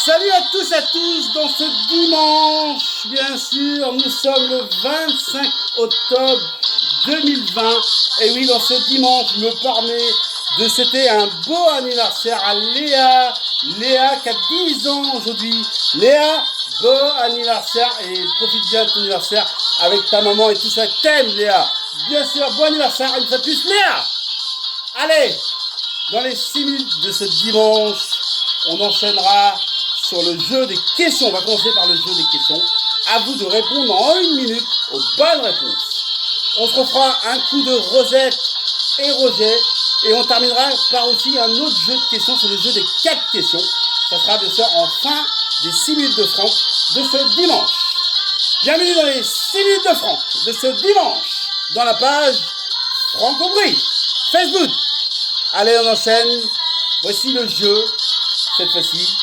Salut à tous dans ce dimanche, bien sûr, nous sommes le 25 octobre 2020. Et oui, dans ce dimanche, je me permets de souhaiter un beau anniversaire à Léa. Léa qui a 10 ans aujourd'hui. Léa, beau anniversaire et profite bien de ton anniversaire avec ta maman et tout ça. T'aimes Léa. Bien sûr, bon anniversaire une fois de plus Léa. Allez, dans les 6 minutes de ce dimanche, on enchaînera sur le jeu des questions. On va commencer par le jeu des questions. À vous de répondre en 1 minute aux bonnes réponses. On se refera un coup de Rosette et Roger. Et on terminera par aussi un autre jeu de questions, c'est le jeu des 4 questions. Ça sera bien sûr en fin des 6 minutes de Franck de ce dimanche. Bienvenue dans les 6 minutes de Franck de ce dimanche, dans la page Franck Aubry, Facebook. Allez, on enchaîne. Voici le jeu, cette fois-ci.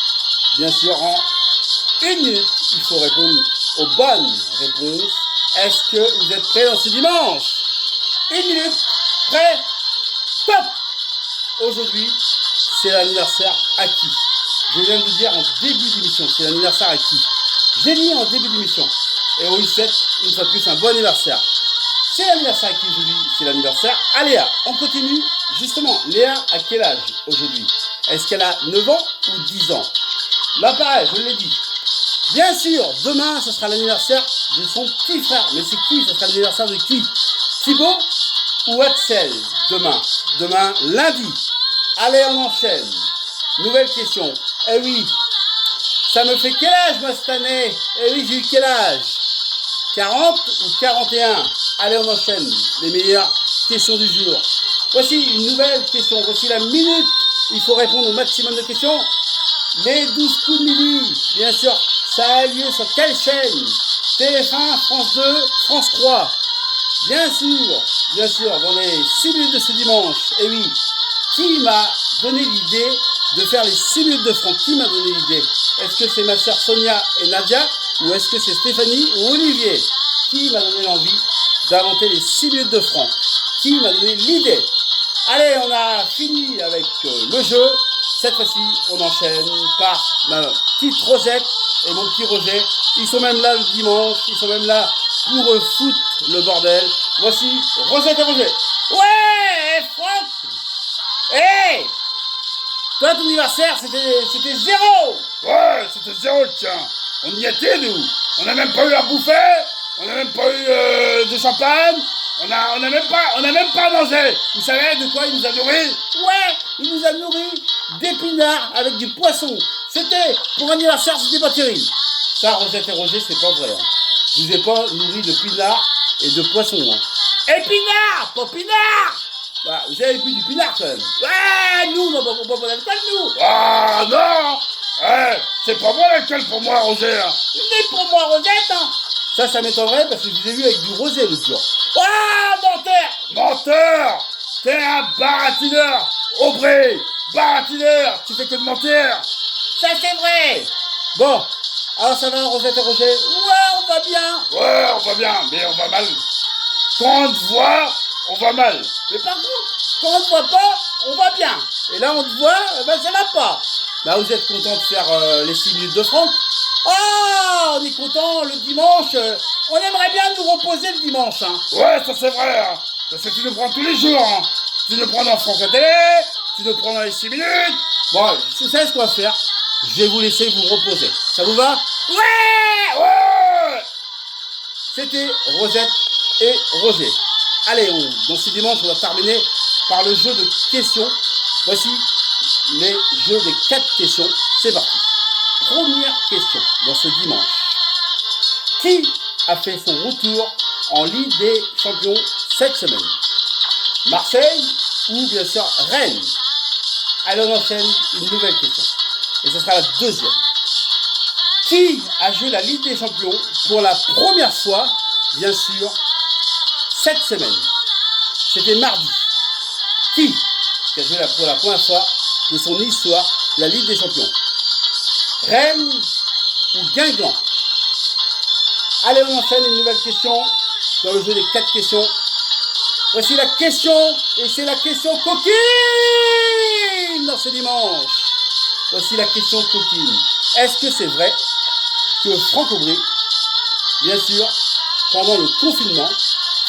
Bien sûr, en 1 minute, il faut répondre aux bonnes réponses. Est-ce que vous êtes prêts dans ce dimanche? 1 minute, prêt, top! Aujourd'hui, c'est l'anniversaire à qui? Je viens de vous dire en début d'émission, c'est l'anniversaire à qui? J'ai dit en début d'émission. Et on lui souhaite une fois de plus un bon anniversaire. C'est l'anniversaire à qui aujourd'hui? C'est l'anniversaire à Léa. On continue justement. Léa, à quel âge aujourd'hui? Est-ce qu'elle a 9 ans ou 10 ans? Là pareil, je l'ai dit. Bien sûr, demain, ce sera l'anniversaire de son petit frère. Mais c'est qui? Ce sera l'anniversaire de qui? Thibaut ou Axel? Demain, lundi. Allez, on enchaîne. Nouvelle question. Eh oui, ça me fait quel âge moi cette année? Eh oui, j'ai eu quel âge? 40 ou 41? Allez, on enchaîne. Les meilleures questions du jour. Voici une nouvelle question. Voici la minute. Il faut répondre au maximum de questions. Les 12 coups de midi, bien sûr, ça a lieu sur quelle chaîne? TF1, France 2, France 3. Bien sûr, dans les 6 minutes de ce dimanche. Et oui, qui m'a donné l'idée de faire les 6 minutes de Franck? Qui m'a donné l'idée? Est-ce que c'est ma soeur Sonia et Nadia? Ou est-ce que c'est Stéphanie ou Olivier? Qui m'a donné l'envie d'inventer les 6 minutes de Franck? Qui m'a donné l'idée? Allez, on a fini avec le jeu. Cette fois-ci, on enchaîne par ma petite Rosette et mon petit Roger. Ils sont même là le dimanche, ils sont même là pour foutre le bordel. Voici Rosette et Roger. Ouais, Franck! Hey! Toi, ton anniversaire, c'était 0! Ouais, c'était 0, tiens. On y était, nous. On n'a même pas eu à bouffer. On n'a même pas eu de champagne. On n'a même pas mangé. Vous savez de quoi il nous a nourris? Ouais, il nous a nourris d'épinards avec du poisson. C'était, pour un anniversaire, c'était pas terrible. Ça, Rosette et Roger, c'est pas vrai. Hein. Je vous ai pas nourri de pinard et de poisson. Hein. Épinards, pas pinard! Bah, vous avez plus du pinard quand même. Ouais, nous, on va pas d'alcool, nous. Ah non. C'est pas bon l'alcool pour moi, Roger. Mais pour moi, Rosette, hein. Ça m'étonnerait parce que je vous ai vu avec du rosé l'autre jour. Ah, menteur! Menteur! T'es un baratineur! Aubry! Baratineur! Tu fais que de mentir! Ça, c'est vrai! Bon, alors ça va, Rosette et Roger? Ouais, on va bien! Ouais, on va bien, mais on va mal. Quand on te voit, on va mal. Mais par contre, quand on te voit pas, on va bien. Et là, on te voit, ben ça va pas. Bah, vous êtes content de faire les 6 minutes de Franck? Ah, on est content le dimanche. On aimerait bien nous reposer le dimanche. Hein. Ouais, ça c'est vrai. Hein. Parce que tu nous prends tous les jours. Hein. Tu nous prends dans Franck à télé. Tu nous prends dans les 6 minutes. Bon, vous savez ce qu'on va faire? Je vais vous laisser vous reposer. Ça vous va? Ouais. C'était Rosette et Roger. Allez, dans ce dimanche, on va terminer par le jeu de questions. Voici les jeux des 4 questions. C'est parti. Première question dans ce dimanche. Qui a fait son retour en Ligue des Champions cette semaine? Marseille ou bien sûr Rennes? Allez, on enchaîne une nouvelle question. Et ce sera la deuxième. Qui a joué la Ligue des Champions pour la première fois, bien sûr, cette semaine? C'était mardi. Qui a joué pour la première fois de son histoire la Ligue des Champions? Rennes ou Guingamp? Allez, on enchaîne une nouvelle question dans le jeu des 4 questions. Voici la question, et c'est la question coquine dans ce dimanche. Voici la question coquine. Est-ce que c'est vrai que Franck Aubry, bien sûr, pendant le confinement,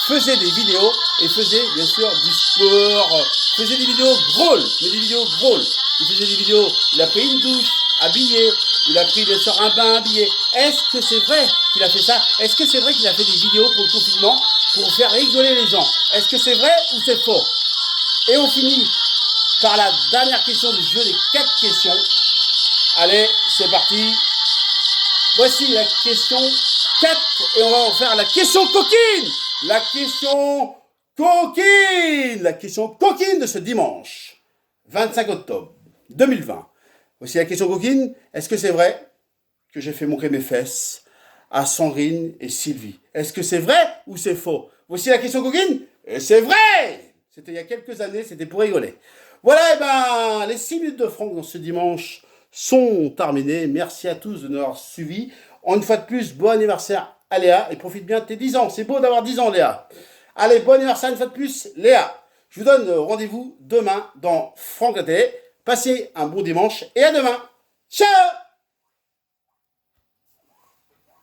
faisait des vidéos et faisait bien sûr du sport, faisait des vidéos drôles, mais des vidéos drôles. Il faisait des vidéos, il a pris une douche, habillé, il a pris bien sûr un bain habillé. Est-ce que c'est vrai qu'il a fait ça? Est-ce que c'est vrai qu'il a fait des vidéos pour le confinement pour faire rigoler les gens? Est-ce que c'est vrai ou c'est faux? Et on finit par la dernière question du jeu des 4 questions. Allez, c'est parti. Voici la question 4 et on va en faire la question coquine. La question coquine. La question coquine de ce dimanche 25 octobre 2020. Voici la question coquine. Est-ce que c'est vrai que j'ai fait montrer mes fesses à Sandrine et Sylvie? Est-ce que c'est vrai ou c'est faux? Voici la question coquine. Et c'est vrai! C'était il y a quelques années, c'était pour rigoler. Voilà, et ben, les 6 minutes de Franck dans ce dimanche sont terminées. Merci à tous de nous avoir suivis. Une fois de plus, bon anniversaire à Léa et profite bien de tes 10 ans. C'est beau d'avoir 10 ans, Léa. Allez, bon anniversaire une fois de plus, Léa. Je vous donne rendez-vous demain dans Franck la télé. Passez un bon dimanche et à demain. Ciao!